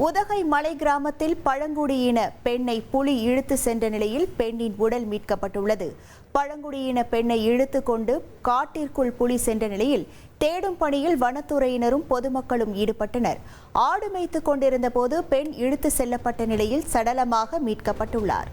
உதகை மலை கிராமத்தில் பழங்குடியின பெண்ணை புலி இழுத்து சென்ற நிலையில் பெண்ணின் உடல் மீட்கப்பட்டுள்ளது. பழங்குடியின பெண்ணை இழுத்து கொண்டு காட்டிற்குள் புலி சென்ற நிலையில் தேடும் பணியில் வனத்துறையினரும் பொதுமக்களும் ஈடுபட்டனர். ஆடு மேய்த்துக் கொண்டிருந்த போது பெண் இழுத்து செல்லப்பட்ட நிலையில் சடலமாக மீட்கப்பட்டுள்ளார்.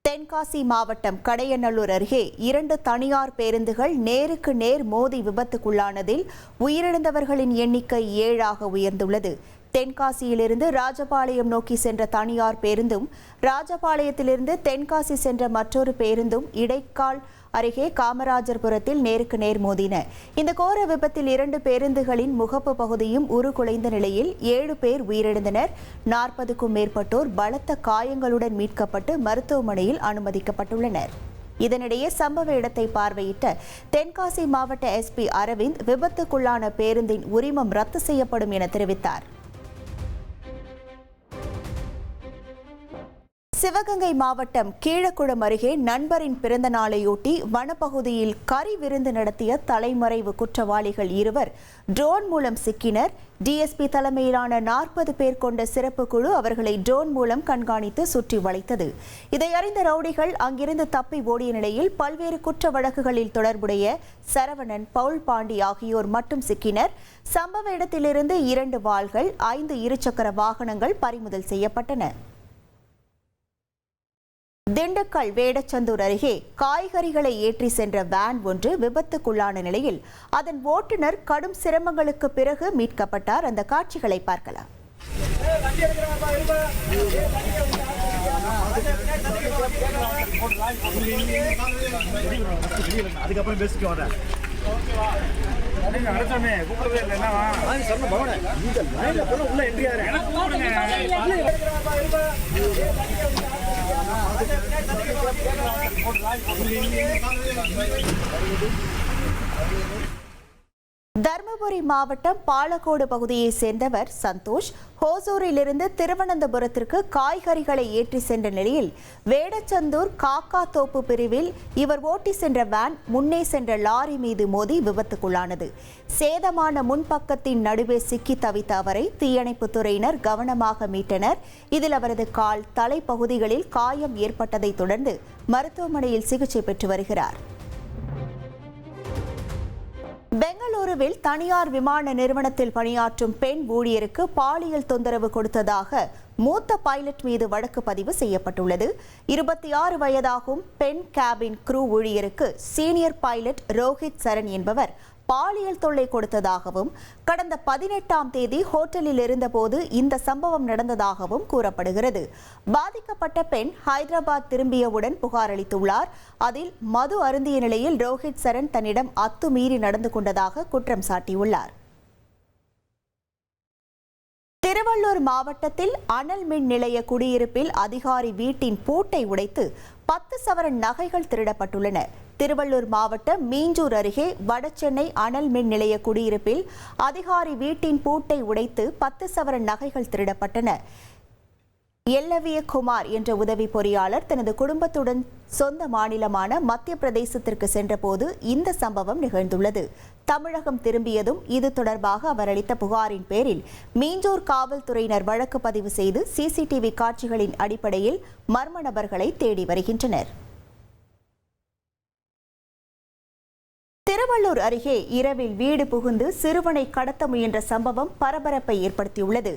தென்காசி மாவட்டம் கடையநல்லூர் அருகே 2 தனியார் பேருந்துகள் நேருக்கு நேர் மோதி விபத்துக்குள்ளானதில் உயிரிழந்தவர்களின் எண்ணிக்கை 7ஆக உயர்ந்துள்ளது. தென்காசியிலிருந்து ராஜபாளையம் நோக்கி சென்ற தனியார் பேருந்தும் ராஜபாளையத்திலிருந்து தென்காசி சென்ற மற்றொரு பேருந்தும் இடைக்கால் அருகே காமராஜர்புரத்தில் நேருக்கு நேர் மோதின. இந்த கோர விபத்தில் 2 பேருந்துகளின் முகப்பு பகுதியும் உருகுலைந்த நிலையில் 7 பேர் உயிரிழந்தனர். 40க்கும் மேற்பட்டோர் பலத்த காயங்களுடன் மீட்கப்பட்டு மருத்துவமனையில் அனுமதிக்கப்பட்டுள்ளனர். இதனிடையே சம்பவ இடத்தை பார்வையிட்ட தென்காசி மாவட்ட எஸ்பி அரவிந்த் விபத்துக்குள்ளான பேருந்தின் உரிமம் ரத்து செய்யப்படும் என தெரிவித்தார். சிவகங்கை மாவட்டம் கீழக்குளம் அருகே நண்பரின் பிறந்த நாளையொட்டி வனப்பகுதியில் கறி விருந்து நடத்திய தலைமறைவு குற்றவாளிகள் 2 ட்ரோன் மூலம் சிக்கினர். டிஎஸ்பி தலைமையிலான 40 பேர் கொண்ட சிறப்பு குழு அவர்களை ட்ரோன் மூலம் கண்காணித்து சுற்றி வளைத்தது. இதை அறிந்த ரவுடிகள் அங்கிருந்து தப்பி ஓடிய நிலையில் பல்வேறு குற்ற வழக்குகளில் தொடர்புடைய சரவணன், பவுல் பாண்டி ஆகியோர் மட்டும் சிக்கினர். சம்பவ இடத்திலிருந்து 2 வாள்கள், 5 இருசக்கர வாகனங்கள் பறிமுதல் செய்யப்பட்டன. திண்டுக்கல் வேடச்சந்தூர் அருகே காய்கறிகளை ஏற்றி சென்ற வேன் ஒன்று விபத்துக்குள்ளான நிலையில் அதன் ஓட்டுநர் கடும் சிரமங்களுக்கு பிறகு மீட்கப்பட்டார். அந்த காட்சிகளை பார்க்கலாம். தர்மபுரி மாவட்டம் பாலக்கோடு பகுதியை சேர்ந்தவர் சந்தோஷ். ஹோசூரிலிருந்து திருவனந்தபுரத்திற்கு காய்கறிகளை ஏற்றி சென்ற நிலையில் வேடச்சந்தூர் காக்கா தோப்பு பிரிவில் இவர் ஓட்டி சென்ற வேன் முன்னே சென்ற லாரி மீது மோதி விபத்துக்குள்ளானது. சேதமான முன்பக்கத்தின் நடுவே சிக்கி தவித்த அவரை தீயணைப்புத் துறையினர் கவனமாக மீட்டனர். இதில் அவரது கால், தலைப்பகுதிகளில் காயம் ஏற்பட்டதை தொடர்ந்து மருத்துவமனையில் சிகிச்சை பெற்று வருகிறார். பெங்களூருவில் தனியார் விமான நிறுவனத்தில் பணியாற்றும் பெண் ஊழியருக்கு பாலியல் தொந்தரவு கொடுத்ததாக மூத்த பைலட் மீது வழக்கு பதிவு செய்யப்பட்டுள்ளது. 26 வயதாகும் பெண் கேபின் க்ரூ ஊழியருக்கு சீனியர் பைலட் ரோஹித் சரண் என்பவர் பாலியல் தொல்லை கொடுத்ததாகவும் கடந்த 18ஆம் தேதி ஹோட்டலில் இருந்தபோது இந்த சம்பவம் நடந்ததாகவும் கூறப்படுகிறது. பாதிக்கப்பட்ட பெண் ஹைதராபாத் திரும்பியவுடன் புகார் அளித்துள்ளார். அதில் மது அருந்திய நிலையில் ரோஹித் சரண் தன்னிடம் அத்துமீறி நடந்து கொண்டதாக குற்றம் சாட்டியுள்ளார். திருவள்ளூர் மாவட்டத்தில் அனல் மின் நிலைய குடியிருப்பில் அதிகாரி வீட்டின் பூட்டை உடைத்து 10 சவரன் நகைகள் திருடப்பட்டுள்ளன. திருவள்ளூர் மாவட்டம் மீஞ்சூர் அருகே வடசென்னை அனல் மின் நிலைய குடியிருப்பில் அதிகாரி வீட்டின் பூட்டை உடைத்து 10 சவரன் நகைகள் திருடப்பட்டன. எல்லவிய குமார் என்ற உதவி பொறியாளர் தனது குடும்பத்துடன் சொந்த மாநிலமான மத்திய பிரதேசத்திற்கு சென்றபோது இந்த சம்பவம் நிகழ்ந்துள்ளது. தமிழகம் திரும்பியதும் இது தொடர்பாக அவர் அளித்த புகாரின் பேரில் மீஞ்சூர் காவல்துறையினர் வழக்கு பதிவு செய்து சிசிடிவி காட்சிகளின் அடிப்படையில் மர்ம நபர்களை தேடி வருகின்றனர். திருவள்ளூர் அருகே இரவில் வீடு புகுந்து சிறுவனை கடத்த முயன்ற சம்பவம் பரபரப்பை ஏற்படுத்தியுள்ளது.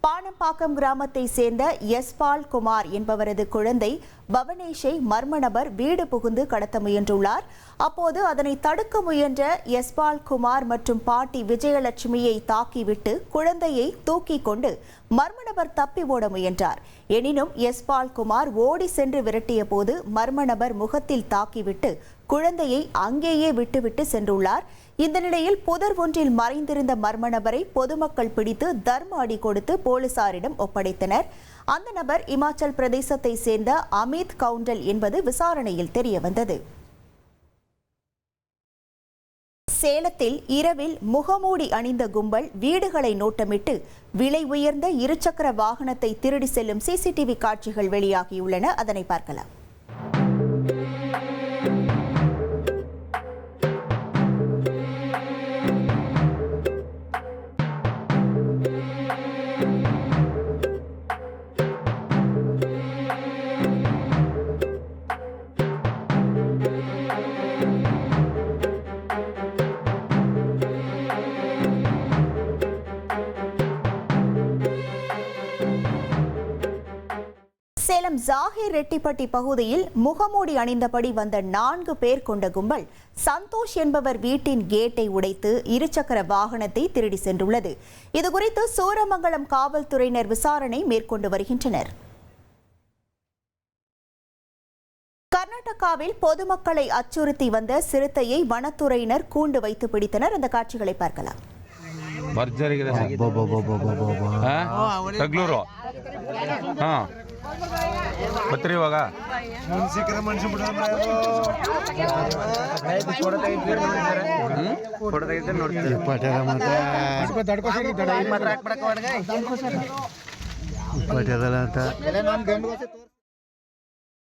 பாணம்பாக்கம் கிராமத்தை சேர்ந்த யஸ்பால் குமார் என்பவரது குழந்தை பவனேஷை மர்ம நபர் வீடு புகுந்து கடத்த முயன்றுள்ளார். அப்போது அதனை தடுக்க முயன்ற யஸ்பால் குமார் மற்றும் பாட்டி விஜயலட்சுமியை தாக்கிவிட்டு குழந்தையை தூக்கி கொண்டு மர்ம நபர் தப்பி ஓட முயன்றார். எனினும் யஸ்பால் குமார் ஓடி சென்று விரட்டிய போது மர்ம நபர் முகத்தில் தாக்கிவிட்டு குழந்தையை அங்கேயே விட்டுவிட்டு சென்றுள்ளார். இந்த நிலையில் புதர் ஒன்றில் மறைந்திருந்த மர்ம நபரை பொதுமக்கள் பிடித்து தர்ம அடி கொடுத்து போலீசாரிடம் ஒப்படைத்தனர். அந்த நபர் இமாச்சல் பிரதேசத்தை சேர்ந்த அமித் கவுண்டல் என்பது விசாரணையில் தெரியவந்தது. சேலத்தில் இரவில் முகமூடி அணிந்த கும்பல் வீடுகளை நோட்டமிட்டு விலை உயர்ந்த இருசக்கர வாகனத்தை திருடி செல்லும் சிசிடிவி காட்சிகள் வெளியாகியுள்ளன. அதனை பார்க்கலாம். ரெட்டிப்பட்டி பகுதியில் முகமூடி அணிந்தபடி வந்த 4 பேர் கொண்ட கும்பல் சந்தோஷ் என்பவர் வீட்டின் கேட்டை உடைத்து இருசக்கர வாகனத்தை திருடி சென்றுள்ளது. இதுகுறித்து சூரமங்கலம் காவல்துறையினர் விசாரணை மேற்கொண்டு வருகின்றனர். கர்நாடகாவில் பொதுமக்களை அச்சுறுத்தி வந்த சிறுத்தையை வனத்துறையினர் கூண்டு வைத்து பிடித்தனர். அந்த காட்சிகளை பார்க்கலாம்.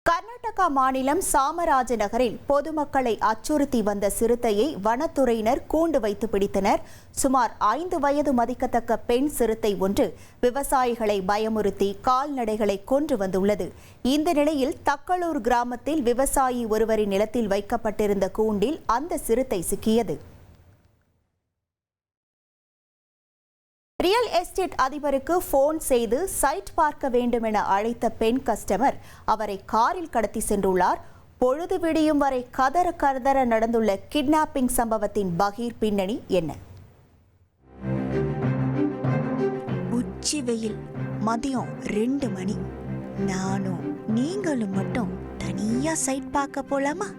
கர்நாடகா மாநிலம் சாமராஜ நகரில் பொதுமக்களை அச்சுறுத்தி வந்த சிறுத்தையை வனத்துறையினர் கூண்டு வைத்து பிடித்தனர். சுமார் 5 வயது மதிக்கத்தக்க பெண் சிறுத்தை ஒன்று விவசாயிகளை பயமுறுத்தி கால்நடைகளை கொன்று வந்துள்ளது. இந்த நிலையில் தக்களூர் கிராமத்தில் விவசாயி ஒருவரின் நிலத்தில் வைக்கப்பட்டிருந்த கூண்டில் அந்த சிறுத்தை சிக்கியது. ரியல் எஸ்டேட் அதிபருக்கு போன் செய்து சைட் பார்க்க வேண்டும் என அழைத்த பெண் கஸ்டமர் அவரை காரில் கடத்தி சென்றுள்ளார். பொழுது விடியும் வரை கதற நடந்துள்ள கிட்னாப்பிங் சம்பவத்தின் பகீர் பின்னணி என்ன? உச்சி வெயில், மதியம் 2 மணி. நானும் நீங்களும் மட்டும் தனியா சைட் பார்க்க போலாமா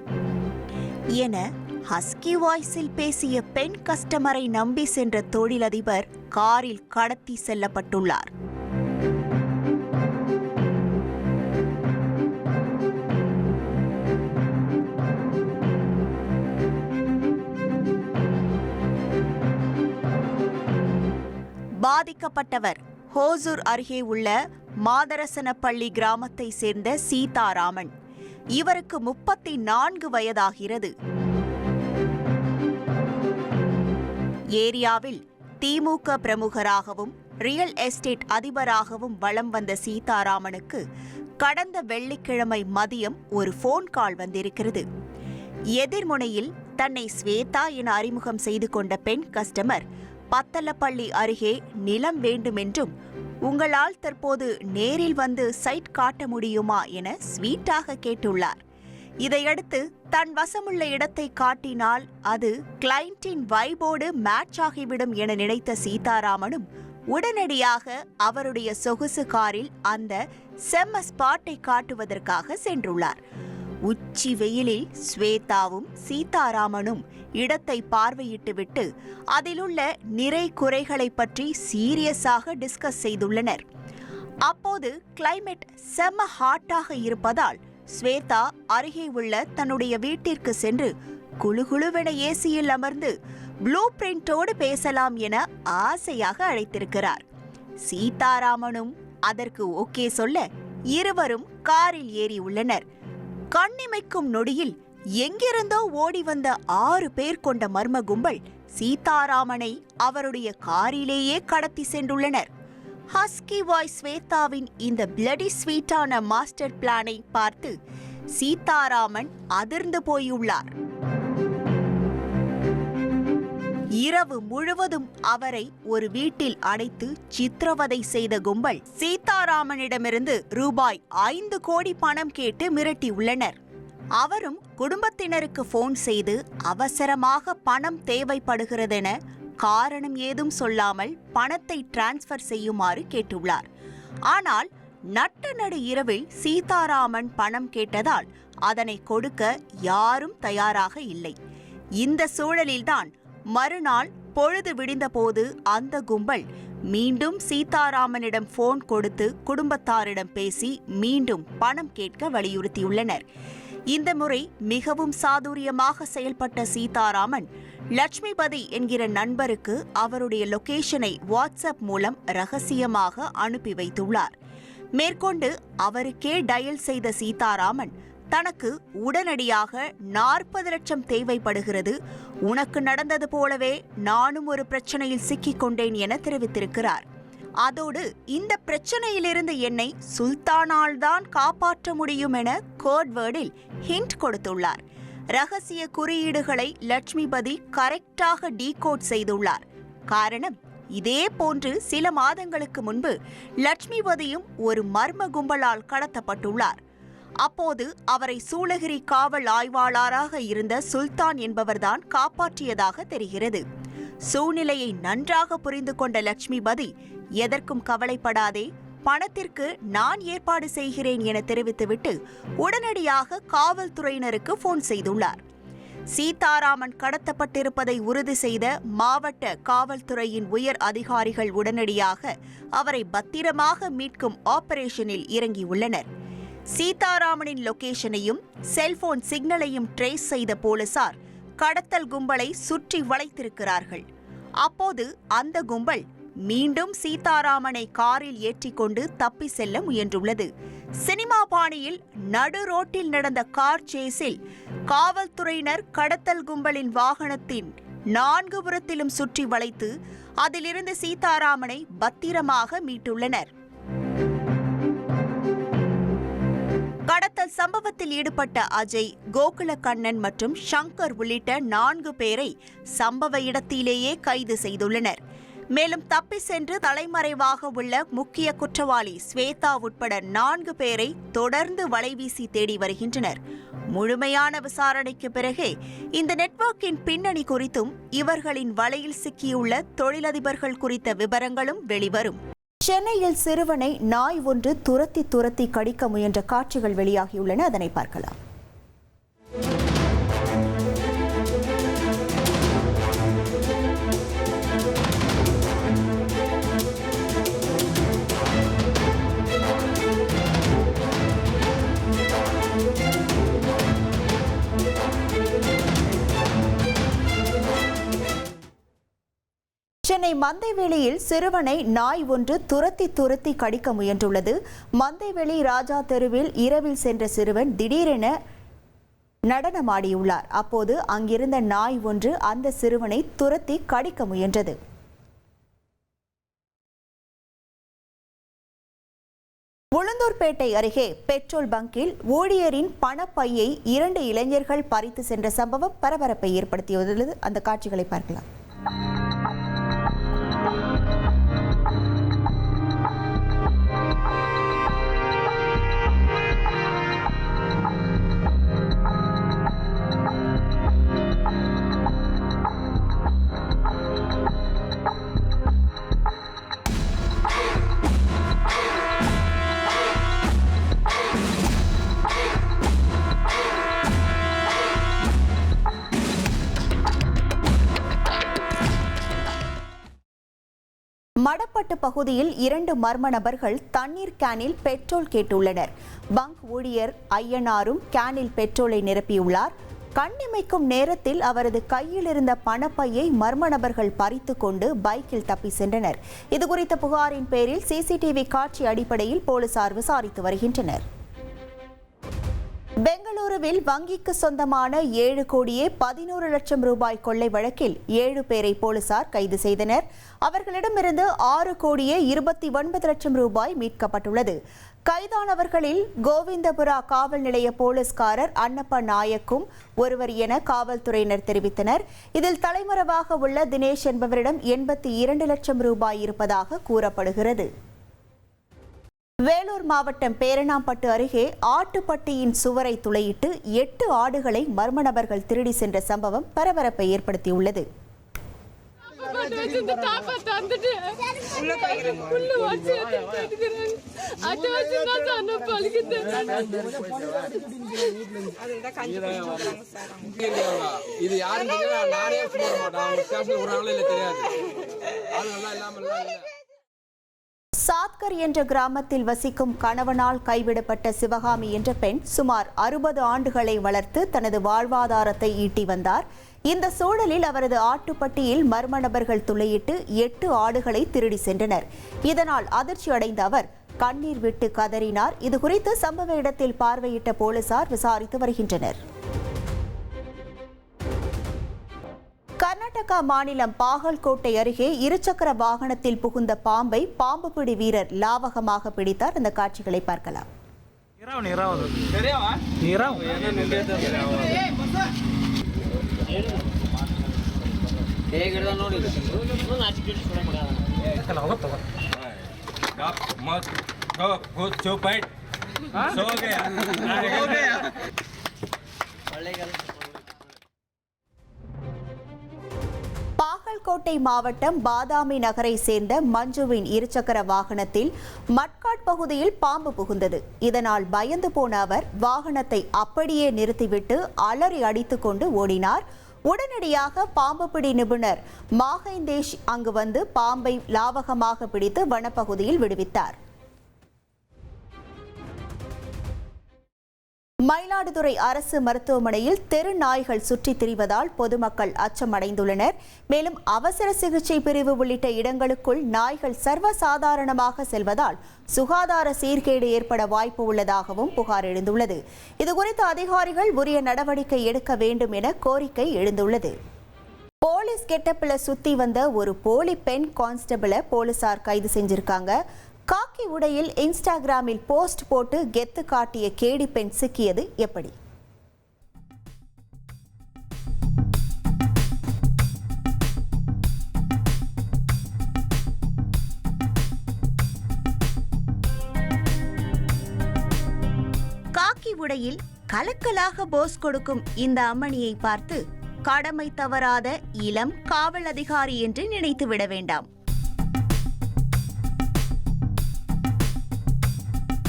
என ஹஸ்கி வாய்ஸில் பேசிய பெண் கஸ்டமரை நம்பி சென்ற தொழிலதிபர் காரில் கடத்தி செல்லப்பட்டுள்ளார். பாதிக்கப்பட்டவர் ஹோசூர் அருகே உள்ள மாதரசனப்பள்ளி கிராமத்தை சேர்ந்த சீதாராமன். இவருக்கு 34 வயதாகிறது. ஏரியாவில் திமுக பிரமுகராகவும் ரியல் எஸ்டேட் அதிபராகவும் வலம் வந்த சீதாராமனுக்கு கடந்த வெள்ளிக்கிழமை மதியம் ஒரு போன் கால் வந்திருக்கிறது. எதிர்முனையில் தன்னை ஸ்வேதா என அறிமுகம் செய்து கொண்ட பெண் கஸ்டமர் பத்தலப்பள்ளி அருகே நிலம் வேண்டுமென்றும் உங்களால் தற்போது நேரில் வந்து சைட் காட்ட முடியுமா என ஸ்வீட்டாக கேட்டுள்ளார். இதையடுத்து தன் வசமுள்ள இடத்தை காட்டினால் அது கிளையண்டின் வைபோடு மேட்ச் ஆகிவிடும் என நினைத்த சீதாராமனும் உடனடியாக அவருடைய சொகுசு காரில் அந்த செம்ம ஸ்பாட்டை காட்டுவதற்காக சென்றுள்ளார். உச்சி வெயிலில் ஸ்வேதாவும் சீதாராமனும் இடத்தை பார்வையிட்டுவிட்டு அதிலுள்ள நிறை குறைகளை பற்றி சீரியஸாக டிஸ்கஸ் செய்துள்ளனர். அப்போது கிளைமேட் செம்ம ஹாட்டாக இருப்பதால் ஸ்வேதா அருகே உள்ள தன்னுடைய வீட்டிற்கு சென்று குளுகுளுவென ஏசியில் அமர்ந்து ப்ளூ பிரிண்டோடு பேசலாம் என ஆசையாக அழைத்திருக்கிறார். சீதாராமனும் அதற்கு ஓகே சொல்ல இருவரும் காரில் ஏறி உள்ளனர். கண்ணிமைக்கும் நொடியில் எங்கிருந்தோ ஓடி வந்த 6 பேர் கொண்ட மர்ம கும்பல் சீதாராமனை அவருடைய காரிலேயே கடத்தி சென்றுள்ளனர். ஹஸ்கி வாய்ஸ் ஸ்வேதாவின் இந்த பிளடி ஸ்வீட்டான மாஸ்டர் பிளானை பார்த்து சீதாராமன் அதிர்ந்து போயுள்ளார். இரவு முழுவதும் அவரை ஒரு வீட்டில் அடைத்து சித்திரவதை செய்த கும்பல் சீதாராமனிடமிருந்து ரூபாய் 5 கோடி பணம் கேட்டு மிரட்டியுள்ளனர். அவரும் குடும்பத்தினருக்கு போன் செய்து அவசரமாக பணம் தேவைப்படுகிறதென காரணம் ஏதும் சொல்லாமல் பணத்தை டிரான்ஸ்பர் செய்யுமாறு கேட்டுள்ளார். ஆனால் நட்ட நடு இரவில் சீதாராமன் பணம் கேட்டதால் அதனை கொடுக்க யாரும் தயாராக இல்லை. இந்த சூழலில்தான் மறுநாள் பொழுது விடிந்தபோது அந்த கும்பல் மீண்டும் சீதாராமனிடம் போன் கொடுத்து குடும்பத்தாரிடம் பேசி மீண்டும் பணம் கேட்க வலியுறுத்தியுள்ளனர். இந்த முறை மிகவும் சாதுரியமாக செயல்பட்ட சீதாராமன் லட்சுமிபதி என்கிற நண்பருக்கு அவருடைய லொகேஷனை வாட்ஸ்அப் மூலம் ரகசியமாக அனுப்பி வைத்துள்ளார். மேற்கொண்டு அவருக்கே டயல் செய்த சீதாராமன் தனக்கு உடனடியாக 40 லட்சம் தேவைப்படுகிறது, உனக்கு நடந்தது போலவே நானும் ஒரு பிரச்சனையில் சிக்கிக் கொண்டேன் என தெரிவித்திருக்கிறார். அதோடு இந்த பிரச்சனையிலிருந்து என்னை சுல்தானால் தான் காப்பாற்ற முடியும் என கோட்வேர்டில் ஹிண்ட் கொடுத்துள்ளார். ரகசிய குறியீடுகளை லட்சுமிபதி கரெக்டாக டீகோட் செய்துள்ளார். காரணம், இதே போன்று சில மாதங்களுக்கு முன்பு லட்சுமிபதியும் ஒரு மர்ம கும்பலால் கடத்தப்பட்டுள்ளார். அப்போது அவரை சூளகிரி காவல் ஆய்வாளராக இருந்த சுல்தான் என்பவர்தான் காப்பாற்றியதாக தெரிகிறது. சூழ்நிலையை நன்றாக புரிந்து கொண்ட லட்சுமிபதி, எதற்கும் கவலைப்படாதே, பணத்திற்கு நான் ஏற்பாடு செய்கிறேன் என தெரிவித்துவிட்டு உடனடியாக காவல்துறையினருக்கு போன் செய்துள்ளார். சீதாராமன் கடத்தப்பட்டிருப்பதை உறுதி செய்த மாவட்ட காவல்துறையின் உயர் அதிகாரிகள் உடனடியாக அவரை பத்திரமாக மீட்கும் ஆபரேஷனில் இறங்கியுள்ளனர். சீதாராமனின் லொகேஷனையும் செல்போன் சிக்னலையும் ட்ரேஸ் செய்த போலீசார் கடத்தல் கும்பலை சுற்றி வளைத்திருக்கிறார்கள். அப்போது அந்த கும்பல் மீண்டும் சீதாராமனை காரில் ஏற்றிக்கொண்டு தப்பி செல்ல முயன்றுள்ளது. சினிமா பாணியில் நடு ரோட்டில் நடந்த கார் சேஸில் காவல்துறையினர் கடத்தல் கும்பலின் வாகனத்தின் 4 புறத்திலும் சுற்றி வளைத்து அதிலிருந்து சீதாராமனை பத்திரமாக மீட்டுள்ளனர். கடத்தல் சம்பவத்தில் ஈடுபட்ட அஜய், கோகுலக்கண்ணன் மற்றும் சங்கர் உள்ளிட்ட 4 பேரை சம்பவ இடத்திலேயே கைது செய்துள்ளனர். மேலும் தப்பி சென்று தலைமறைவாக உள்ள முக்கிய குற்றவாளி ஸ்வேதா உட்பட 4 பேரை தொடர்ந்து வலைவீசி தேடி வருகின்றனர். முழுமையான விசாரணைக்கு பிறகே இந்த நெட்வொர்க்கின் பின்னணி குறித்தும் இவர்களின் வலையில் சிக்கியுள்ள தொழிலதிபர்கள் குறித்த விவரங்களும் வெளிவரும். சென்னையில் சிறுவனை நாய் ஒன்று துரத்தி கடிக்க முயன்ற காட்சிகள் வெளியாகியுள்ளன. அதனை பார்க்கலாம். சென்னை மந்தைவெளியில் சிறுவனை நாய் ஒன்று துரத்தி கடிக்க முயன்றுள்ளது. மந்தைவெளி ராஜா தெருவில் இரவில் சென்ற சிறுவன் திடீரென நடனமாடியுள்ளார். அப்போது அங்கிருந்த நாய் ஒன்று அந்த சிறுவனை துரத்தி கடிக்க முயன்றது. உளுந்தூர்பேட்டை அருகே பெட்ரோல் பங்கில் ஊழியரின் பணப்பையை 2 இளைஞர்கள் பறித்து சென்ற சம்பவம் பரபரப்பை ஏற்படுத்தியுள்ளது. அந்த காட்சிகளை பார்க்கலாம். மடப்பட்டு பகுதியில் 2 மர்ம நபர்கள் தண்ணீர் கேனில் பெட்ரோல் கேட்டுள்ளனர். பங்க் ஊழியர் ஐயனாரும் கேனில் பெட்ரோலை நிரப்பியுள்ளார். கண்ணிமைக்கும் நேரத்தில் அவரது கையில் இருந்த பணப்பையை மர்ம நபர்கள் பறித்து கொண்டு பைக்கில் தப்பி சென்றனர். இதுகுறித்த புகாரின் பேரில் சிசிடிவி காட்சி அடிப்படையில் போலீசார் விசாரித்து வருகின்றனர். பெங்களூருவில் வங்கிக்கு சொந்தமான 7 கோடியே 11 லட்சம் ரூபாய் கொள்ளை வழக்கில் 7 பேரை போலீசார் கைது செய்தனர். அவர்களிடமிருந்து 6 கோடியே 29 லட்சம் ரூபாய் மீட்கப்பட்டுள்ளது. கைதானவர்களில் கோவிந்தபுரா காவல் நிலைய போலீஸ்காரர் அன்னப்ப நாயக்கும் ஒருவர் என காவல்துறையினர் தெரிவித்தனர். இதில் தலைமறைவாக உள்ள தினேஷ் என்பவரிடம் 82 லட்சம் ரூபாய் இருப்பதாக கூறப்படுகிறது. வேலூர் மாவட்டம் பேரணாம்பட்டு அருகே ஆட்டுப்பட்டியின் சுவரை துளையிட்டு 8 ஆடுகளை மர்ம நபர்கள் திருடி சென்ற சம்பவம் பரபரப்பை ஏற்படுத்தியுள்ளது. சாத்கர் என்ற கிராமத்தில் வசிக்கும் கணவனால் கைவிடப்பட்ட சிவகாமி என்ற பெண் சுமார் 60 ஆண்டுகளை வளர்த்து தனது வாழ்வாதாரத்தை ஈட்டி வந்தார். இந்த சூழலில் அவரது ஆட்டுப்பட்டியில் மர்ம நபர்கள் துளையிட்டு 8 ஆடுகளை திருடி சென்றனர். இதனால் அதிர்ச்சி அடைந்த அவர் கண்ணீர் விட்டு கதறினார். இதுகுறித்து சம்பவ இடத்தில் பார்வையிட்ட போலீசார் விசாரித்து வருகின்றனர். கர்நாடகா மாநிலம் பாகல்கோட்டை அருகே இருசக்கர வாகனத்தில் புகுந்த பாம்பை பாம்புபிடி வீரர் லாவகமாக பிடித்தார். அந்த காட்சிகளை பார்க்கலாம். பாகல்கோட்டை மாவட்டம் பாதாமி நகரை சேர்ந்த மஞ்சுவின் இருசக்கர வாகனத்தில் மட்காட் பகுதியில் பாம்பு புகுந்தது. இதனால் பயந்து போன அவர் வாகனத்தை அப்படியே நிறுத்திவிட்டு அலறி அடித்துக் கொண்டு ஓடினார். உடனடியாக பாம்பு பிடி நிபுணர் மாஹேந்தேஷ் அங்கு வந்து பாம்பை லாவகமாக பிடித்து வனப்பகுதியில் விடுவித்தார். மயிலாடுதுறை அரசு மருத்துவமனையில் தெரு நாய்கள் சுற்றித் திரிவதால் பொதுமக்கள் அச்சமடைந்துள்ளனர். மேலும் அவசர சிகிச்சை பிரிவு உள்ளிட்ட இடங்களுக்குள் நாய்கள் சர்வசாதாரணமாக செல்வதால் சுகாதார சீர்கேடு ஏற்பட வாய்ப்பு உள்ளதாகவும் புகார் எழுந்துள்ளது. இதுகுறித்து அதிகாரிகள் உரிய நடவடிக்கை எடுக்க வேண்டும் என கோரிக்கை எழுந்துள்ளது. போலீஸ் கெட்டப்பில் சுத்தி வந்த ஒரு போலி பெண் கான்ஸ்டபிளை போலீசார் கைது செஞ்சிருக்காங்க. காக்கி உடையில் இன்ஸ்டாகிராமில் போஸ்ட் போட்டு கெத்து காட்டிய கேடி பெண் சிக்கியது எப்படி? காக்கி உடையில் கலக்கலாக போஸ் கொடுக்கும் இந்த அம்மணியை பார்த்து கடமை தவறாத இளம் காவல் அதிகாரி என்று நினைத்து விட வேண்டாம்.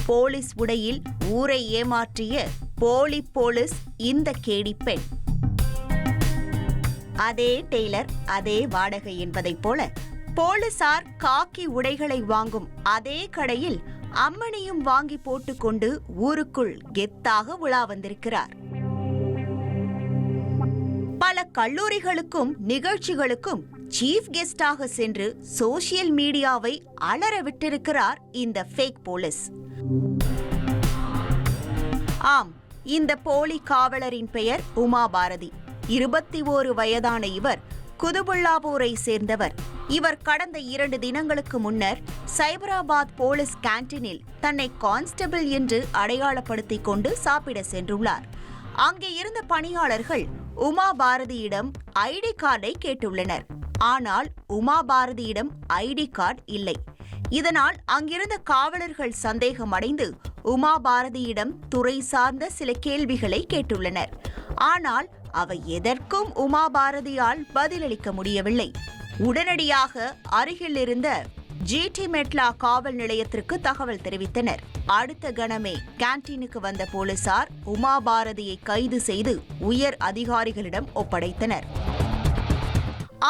போலீஸ் உடையில் ஊரை ஏமாற்றிய போலி போலீஸ் இந்த கேடி பெண். அதே டெய்லர் அதே வாடகை என்பதைப் போல போலீசார் காக்கி உடைகளை வாங்கும் அதே கடையில் அம்மணியும் வாங்கி போட்டுக்கொண்டு ஊருக்குள் கெத்தாக உலா வந்திருக்கிறார். பல கல்லூரிகளுக்கும் நிகழ்ச்சிகளுக்கும் சீஃப் கெஸ்டாக சென்று சோசியல் மீடியாவை அலற விட்டிருக்கிறார் இந்த ஃபேக் போலீஸ். ஆம், இந்த போலி காவலரின் பெயர் உமா பாரதி. 21 வயதான இவர் குதுபுல்லாபூரை சேர்ந்தவர். இவர் கடந்த 2 தினங்களுக்கு முன்னர் சைபராபாத் போலீஸ் கேன்டீனில் தன்னை கான்ஸ்டபிள் என்று அடையாளப்படுத்திக் கொண்டு சாப்பிட சென்றுள்ளார். அங்கே இருந்த பணியாளர்கள் உமா பாரதியிடம் ஐடி கார்டை கேட்டுள்ளனர். ஆனால் உமா பாரதியிடம் ஐடி கார்டு இல்லை. இதனால் அங்கிருந்த காவலர்கள் சந்தேகமடைந்து உமா பாரதியிடம் துறை சார்ந்த சில கேள்விகளை கேட்டுள்ளனர். ஆனால் அவை எதற்கும் உமா பாரதியால் பதிலளிக்க முடியவில்லை. உடனடியாக அருகில் இருந்த ஜிடி மெட்லா காவல் நிலையத்திற்கு தகவல் தெரிவித்தனர். அடுத்த கணமே கேன்டீனுக்கு வந்த போலீசார் உமா பாரதியை கைது செய்து உயர் அதிகாரிகளிடம் ஒப்படைத்தனர்.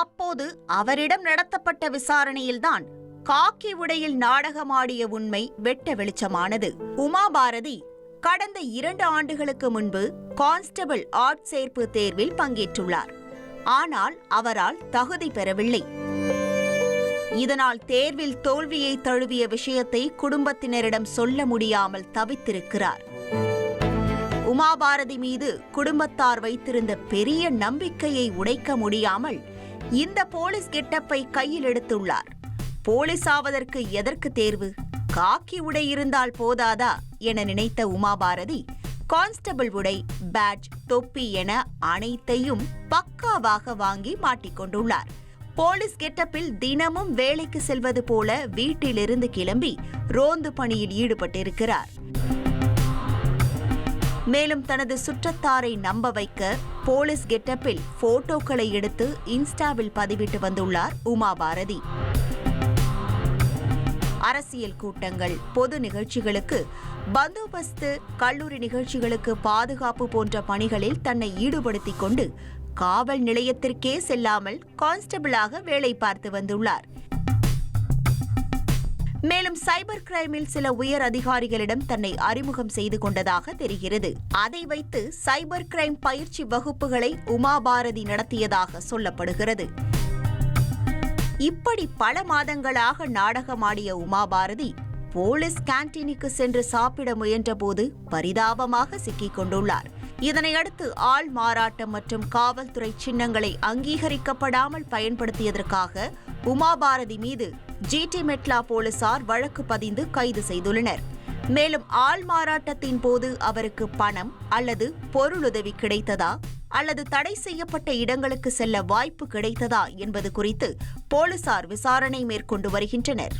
அப்போது அவரிடம் நடத்தப்பட்ட விசாரணையில்தான் காக்கி உடையில் நாடகமாடிய உண்மை வெட்ட வெளிச்சமானது. உமா பாரதி கடந்த 2 ஆண்டுகளுக்கு முன்பு கான்ஸ்டபிள் ஆட்சேர்ப்பு தேர்வில் பங்கேற்றுள்ளார். ஆனால் அவரால் தகுதி பெறவில்லை. இதனால் தேர்வில் தோல்வியை தழுவிய விஷயத்தை குடும்பத்தினரிடம் சொல்ல முடியாமல் தவித்திருக்கிறார். உமா பாரதி மீது குடும்பத்தார் வைத்திருந்த பெரிய நம்பிக்கையை உடைக்க முடியாமல் இந்த போலீஸ் கெட்டப்பை கையில் எடுத்துள்ளார். போலீஸ் ஆவதற்கு எதற்கு தேர்வு? காக்கி உடை இருந்தால் போதாதா என நினைத்த உமா பாரதி கான்ஸ்டபிள் உடை, பேட்ஜ், தொப்பி என அனைத்தையும் பக்காவாக வாங்கி மாட்டிக்கொண்டுள்ளார். போலீஸ் கெட்டப்பில் தினமும் வேலைக்கு செல்வது போல வீட்டிலிருந்து கிளம்பி ரோந்து பணியில் ஈடுபட்டிருக்கிறார். மேலும் தனது சுற்றத்தாரை நம்ப வைக்க போலீஸ் கெட்டப்பில் போட்டோக்களை எடுத்து இன்ஸ்டாவில் பதிவிட்டு வந்துள்ளார் உமா பாரதி. அரசியல் கூட்டங்கள், பொது நிகழ்ச்சிகளுக்கு பந்தோபஸ்து, கல்லூரி நிகழ்ச்சிகளுக்கு பாதுகாப்பு போன்ற பணிகளில் தன்னை ஈடுபடுத்திக் கொண்டு காவல் நிலையத்திற்கே செல்லாமல் கான்ஸ்டபிளாக வேலை பார்த்து வந்துள்ளார். மேலும் சைபர் கிரைமில் சில உயர் அதிகாரிகளிடம் தன்னை அறிமுகம் செய்து கொண்டதாக தெரிகிறது. அதை வைத்து சைபர் கிரைம் பயிற்சி வகுப்புகளை உமா பாரதி நடத்தியதாக சொல்லப்படுகிறது. இப்படி பல மாதங்களாக நாடகமாடிய உமா பாரதி போலீஸ் கேன்டீனுக்கு சென்று சாப்பிட முயன்றபோது பரிதாபமாக சிக்கிக் கொண்டுள்ளார். இதனையடுத்து ஆள் மாறாட்டம் மற்றும் காவல்துறை சின்னங்களை அங்கீகரிக்கப்படாமல் பயன்படுத்தியதற்காக உமா பாரதி மீது ஜிடி மெட்லா போலீசார் வழக்கு பதிந்து கைது செய்துள்ளனர். மேலும் ஆள் மாறாட்டத்தின் போது அவருக்கு பணம் அல்லது பொருளுதவி கிடைத்ததா அல்லது தடை செய்யப்பட்ட இடங்களுக்கு செல்ல வாய்ப்பு கிடைத்ததா என்பது குறித்து போலீசார் விசாரணை மேற்கொண்டு வருகின்றனர்.